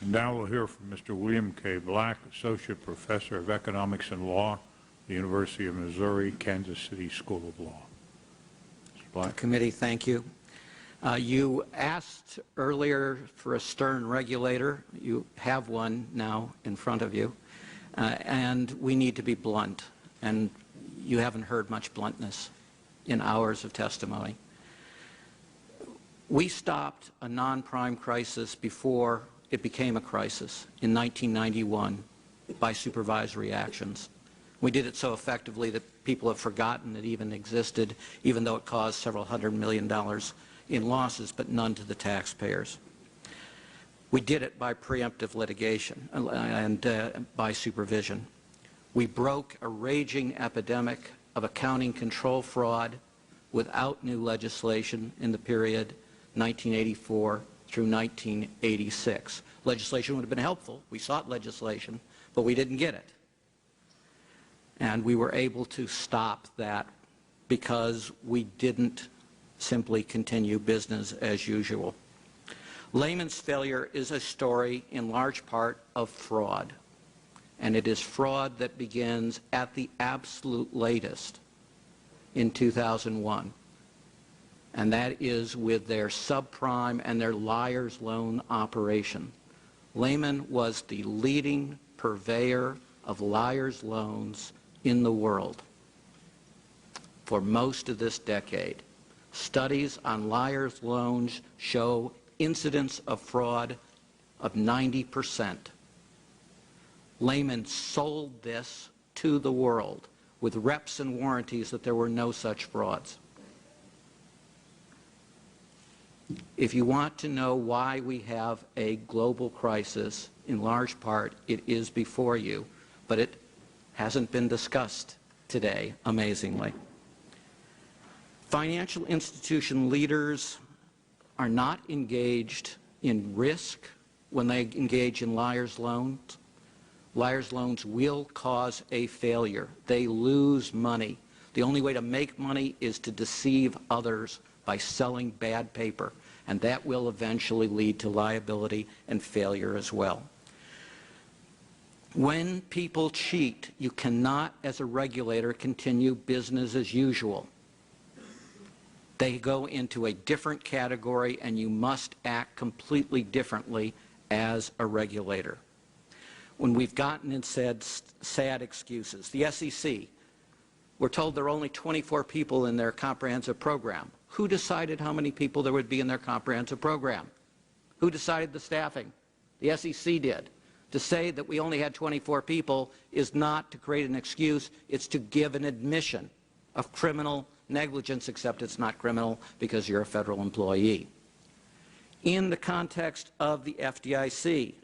And now we'll hear from Mr. William K. Black, Associate Professor of Economics and Law, the University of Missouri, Kansas City School of Law. Mr. Black. Committee, thank you. You asked earlier for a stern regulator. You have one now in front of you. And we need to be blunt. And you haven't heard much bluntness in hours of testimony. We stopped a non-prime crisis before it became a crisis in 1991 by supervisory actions. We did it so effectively that people have forgotten it even existed, even though it caused several $100 million in losses, but none to the taxpayers. We did it by preemptive litigation and by supervision. We broke a raging epidemic of accounting control fraud without new legislation in the period 1984 through 1986. Legislation would have been helpful. We sought legislation, but we didn't get it. And we were able to stop that because we didn't simply continue business as usual. Lehman's failure is a story in large part of fraud. And it is fraud that begins at the absolute latest in 2001. And that is with their subprime and their liar's loan operation. Lehman was the leading purveyor of liar's loans in the world for most of this decade. Studies on liar's loans show incidence of fraud of 90%. Lehman sold this to the world with reps and warranties that there were no such frauds. If you want to know why we have a global crisis, in large part it is before you, but it hasn't been discussed today, amazingly. Financial institution leaders are not engaged in risk when they engage in liar's loans. Liar's loans will cause a failure. They lose money. The only way to make money is to deceive others by selling bad paper, and that will eventually lead to liability and failure as well. When people cheat, you cannot, as a regulator, continue business as usual. They go into a different category, and you must act completely differently as a regulator. When we've gotten and said sad excuses, the SEC, we're told there are only 24 people in their comprehensive program. Who decided how many people there would be in their comprehensive program? Who decided the staffing? The SEC did. To say that we only had 24 people is not to create an excuse, it's to give an admission of criminal negligence, except it's not criminal because you're a federal employee. In the context of the FDIC,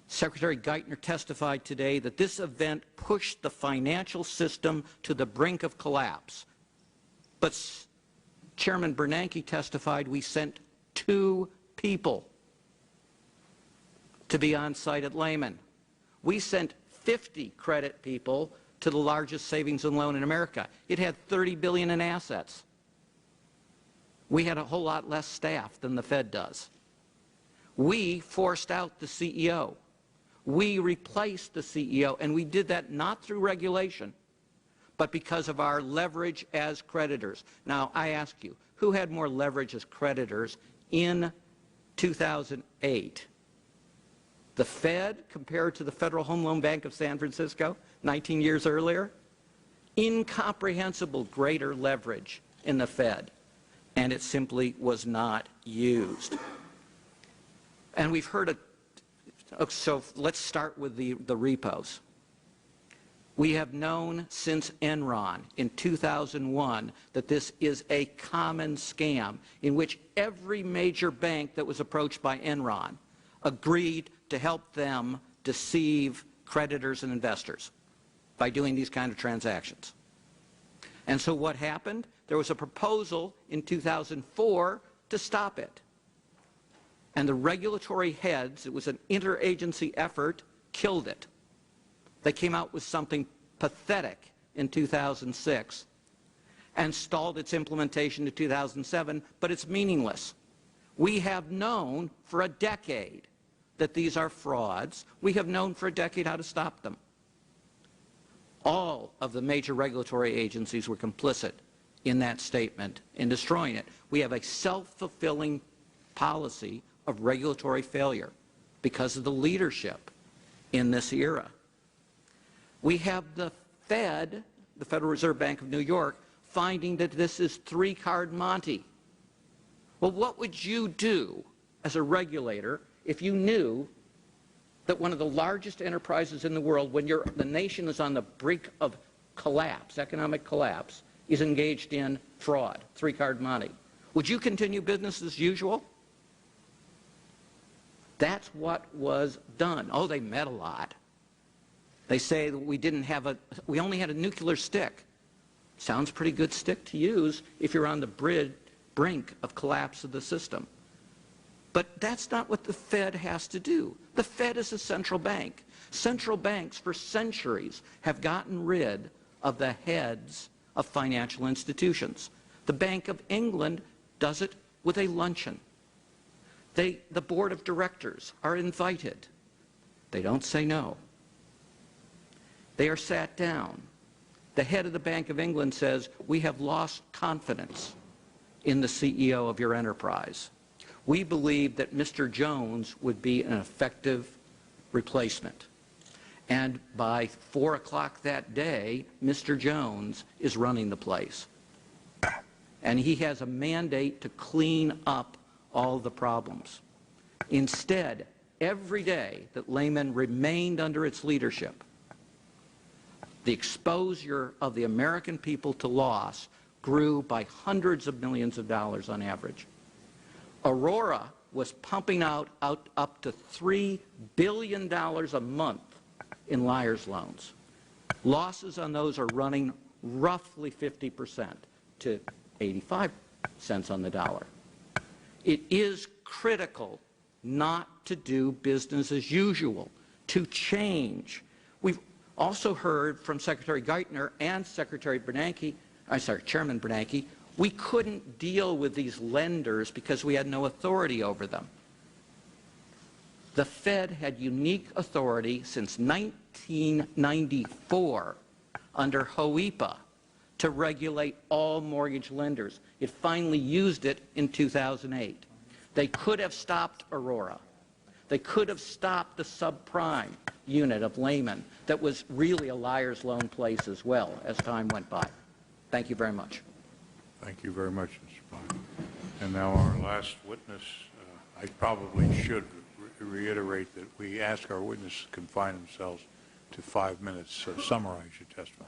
Secretary Geithner testified today that this event pushed the financial system to the brink of collapse. But Chairman Bernanke testified we sent 2 people to be on site at Lehman. We sent 50 credit people to the largest savings and loan in America. It had $30 billion in assets. We had a whole lot less staff than the Fed does. We forced out the CEO. We replaced the CEO, and we did that not through regulation, but because of our leverage as creditors. Now, I ask you, who had more leverage as creditors in 2008? The Fed compared to the Federal Home Loan Bank of San Francisco 19 years earlier? Incomprehensible greater leverage in the Fed, and it simply was not used. And we've heard so let's start with the repos. We have known since Enron in 2001 that this is a common scam in which every major bank that was approached by Enron agreed to help them deceive creditors and investors by doing these kind of transactions. And so what happened? There was a proposal in 2004 to stop it. And the regulatory heads, it was an interagency effort, killed it. They came out with something pathetic in 2006 and stalled its implementation to 2007, but it's meaningless. We have known for a decade that these are frauds, we have known for a decade how to stop them. All of the major regulatory agencies were complicit in that statement in destroying it. We have a self-fulfilling policy of regulatory failure because of the leadership in this era. We have the Fed, the Federal Reserve Bank of New York, finding that this is three-card Monte. Well, what would you do as a regulator if you knew that one of the largest enterprises in the world, when the nation is on the brink of collapse, economic collapse, is engaged in fraud, three-card Monte? Would you continue business as usual? That's what was done. Oh, they met a lot. They say that we only had a nuclear stick. Sounds pretty good stick to use if you're on the brink of collapse of the system. But that's not what the Fed has to do. The Fed is a central bank. Central banks for centuries have gotten rid of the heads of financial institutions. The Bank of England does it with a luncheon. The board of directors are invited. They don't say no. They are sat down. The head of the Bank of England says, "We have lost confidence in the CEO of your enterprise. We believe that Mr. Jones would be an effective replacement." And by 4 o'clock that day, Mr. Jones is running the place. And he has a mandate to clean up all the problems. Instead, every day that Lehman remained under its leadership, the exposure of the American people to loss grew by hundreds of millions of dollars on average. Aurora was pumping out up to $3 billion a month in liar's loans. Losses on those are running roughly 50% to 85 cents on the dollar. It is critical not to do business as usual, to change. We've also heard from Secretary Geithner and Chairman Bernanke, we couldn't deal with these lenders because we had no authority over them. The Fed had unique authority since 1994 under HOEPA to regulate all mortgage lenders. It finally used it in 2008. They could have stopped Aurora. They could have stopped the subprime unit of Lehman that was really a liar's loan place as well as time went by. Thank you very much. Thank you very much, Mr. Black. And now our last witness. I probably should reiterate that we ask our witnesses to confine themselves to 5 minutes. So summarize your testimony.